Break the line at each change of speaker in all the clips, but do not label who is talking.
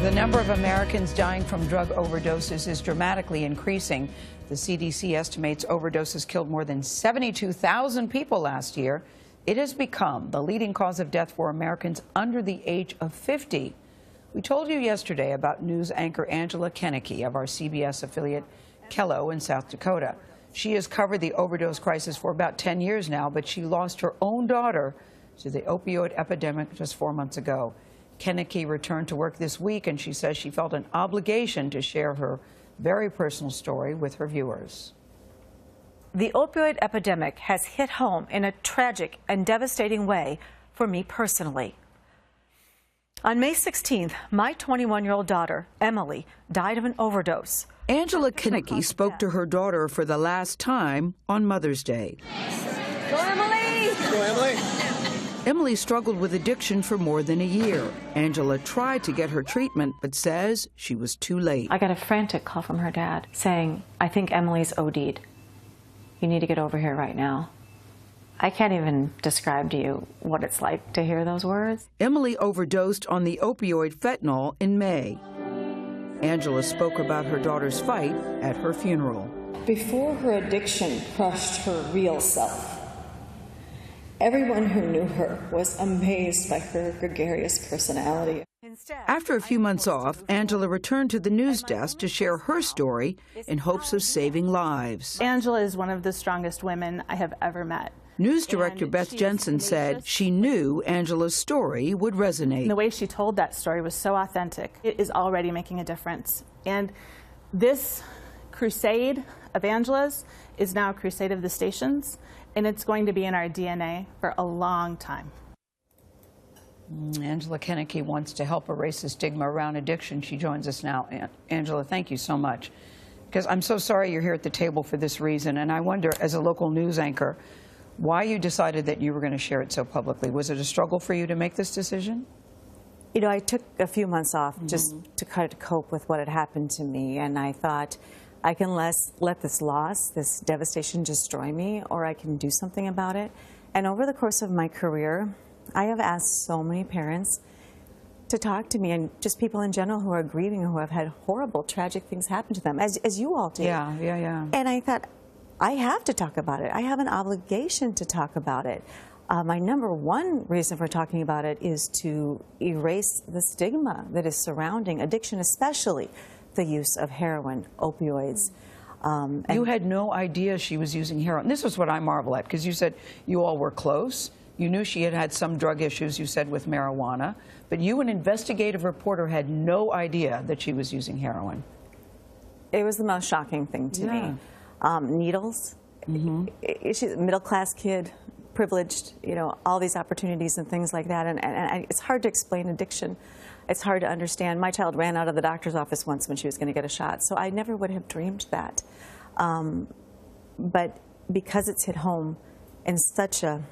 The number of Americans dying from drug overdoses is dramatically increasing. The CDC estimates overdoses killed more than 72,000 people last year. It has become the leading cause of death for Americans under the age of 50. We told you yesterday about news anchor Angela Kennecke of our CBS affiliate Kello in South Dakota. She has covered the overdose crisis for about 10 years now, but she lost her own daughter to the opioid epidemic just 4 months ago. Kennecke returned to work this week, and she says she felt an obligation to share her very personal story with her viewers.
The opioid epidemic has hit home in a tragic and devastating way for me personally. On May 16th, my 21-year-old daughter, Emily, died of an overdose.
Angela Kennecke spoke to her daughter for the last time on Mother's Day.
Go, Emily!
Go, Emily!
Emily struggled with addiction for more than a year. Angela tried to get her treatment, but says she was too late.
I got a frantic call from her dad saying, "I think Emily's OD'd. You need to get over here right now." I can't even describe to you what it's like to hear those words.
Emily overdosed on the opioid fentanyl in May. Angela spoke about her daughter's fight at her funeral.
Before her addiction crushed her real self, everyone who knew her was amazed by her gregarious personality.
After a few months off, Angela returned to the news desk to share her story in hopes of saving lives.
Angela is one of the strongest women I have ever met.
News director Beth Jensen said she knew Angela's story would resonate.
The way she told that story was so authentic. It is already making a difference. And this crusade of Angela's is now a crusade of the stations, and it's going to be in our DNA for a long time.
Angela Kennecke wants to help erase the stigma around addiction. She joins us now. Angela, thank you so much. Because I'm so sorry you're here at the table for this reason, and I wonder, as a local news anchor, why you decided that you were going to share it so publicly. Was it a struggle for you to make this decision?
You know, I took a few months off just to kind of cope with what had happened to me, and I thought, I can let this loss, this devastation destroy me, or I can do something about it. And over the course of my career, I have asked so many parents to talk to me, and just people in general who are grieving, who have had horrible, tragic things happen to them, as you all do.
Yeah.
And I thought, I have to talk about it. I have an obligation to talk about it. My number one reason for talking about it is to erase the stigma that is surrounding addiction, especially the use of heroin, opioids.
You had no idea she was using heroin. This is what I marvel at, because you said you all were close. You knew she had had some drug issues, you said, with marijuana. But you, an investigative reporter, had no idea that she was using heroin.
It was the most shocking thing to me. Needles. She's a middle-class kid, privileged, you know, all these opportunities and things like that. And it's hard to explain addiction. It's hard to understand. My child ran out of the doctor's office once when she was going to get a shot, so I never would have dreamed that. But because it's hit home in such an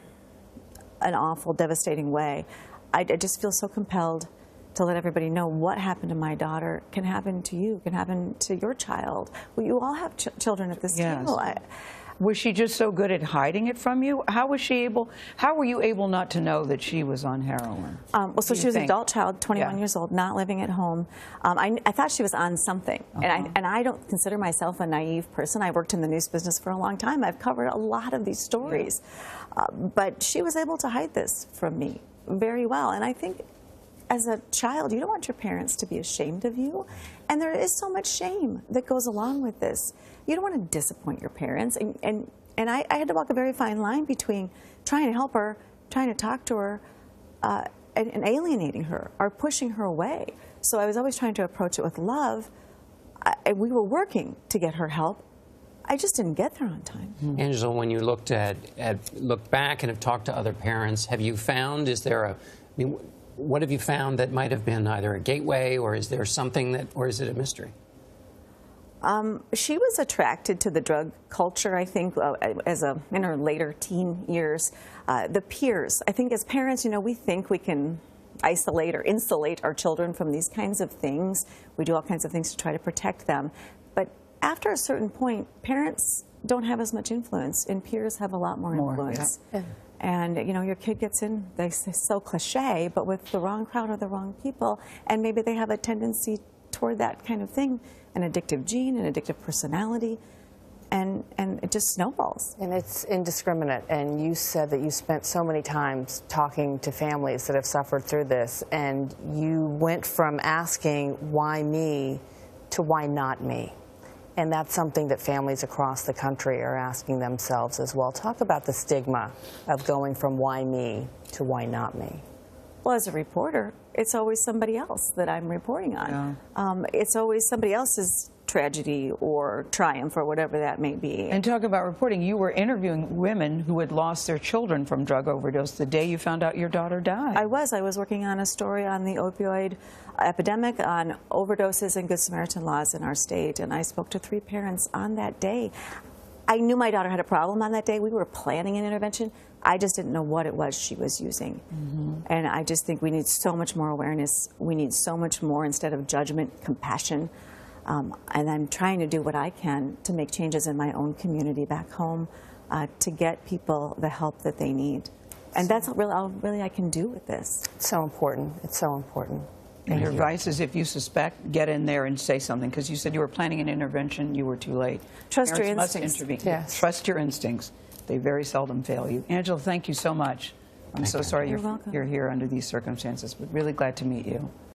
awful, devastating way, I just feel so compelled to let everybody know what happened to my daughter can happen to you, can happen to your child. Well, you all have children at this table.
Was she just so good at hiding it from you? How was she able? How were you able not to know that she was on heroin?
Well, so she was an adult child, 21 years old, not living at home. I thought she was on something, and I don't consider myself a naive person. I worked in the news business for a long time. I've covered a lot of these stories, but she was able to hide this from me very well. And I think, as a child, you don't want your parents to be ashamed of you, and there is so much shame that goes along with this. You don't want to disappoint your parents, and I had to walk a very fine line between trying to help her, trying to talk to her, and alienating her or pushing her away. So I was always trying to approach it with love, and we were working to get her help. I just didn't get there on time.
Angela, when you looked back and have talked to other parents, have you found, what have you found that might have been either a gateway, or is there something that, or is it a mystery?
She was attracted to the drug culture, I think, in her later teen years. The peers, I think as parents, you know, we think we can isolate or insulate our children from these kinds of things. We do all kinds of things to try to protect them. But after a certain point, parents don't have as much influence, and peers have a lot more influence. And, you know, your kid gets in, they say so cliche, but with the wrong crowd or the wrong people, and maybe they have a tendency toward that kind of thing, an addictive gene, an addictive personality, and it just snowballs.
And it's indiscriminate. And you said that you spent so many times talking to families that have suffered through this, and you went from asking, why me, to why not me? And that's something that families across the country are asking themselves as well. Talk about the stigma of going from why me to why not me.
Well, as a reporter, it's always somebody else that I'm reporting on.
Yeah.
It's always somebody else's tragedy or triumph or whatever that may be.
And talk about reporting. You were interviewing women who had lost their children from drug overdose the day you found out your daughter died.
I was working on a story on the opioid epidemic, on overdoses and Good Samaritan laws in our state, and I spoke to 3 parents on that day. I knew my daughter had a problem on that day. We were planning an intervention. I just didn't know what it was she was using. And I just think we need so much more awareness. We need so much more, instead of judgment, compassion. And I'm trying to do what I can to make changes in my own community back home, to get people the help that they need. And that's all really I can do with this.
It's so important. It's so important.
And your advice is, if you suspect, get in there and say something, because you said you were planning an intervention, you were too late.
Trust your
Parents
instincts.
must intervene.
Yes.
Trust your instincts. They very seldom fail you. Angela, thank you so much. I'm so sorry
You're welcome.
you're here under these circumstances, but really glad to meet you.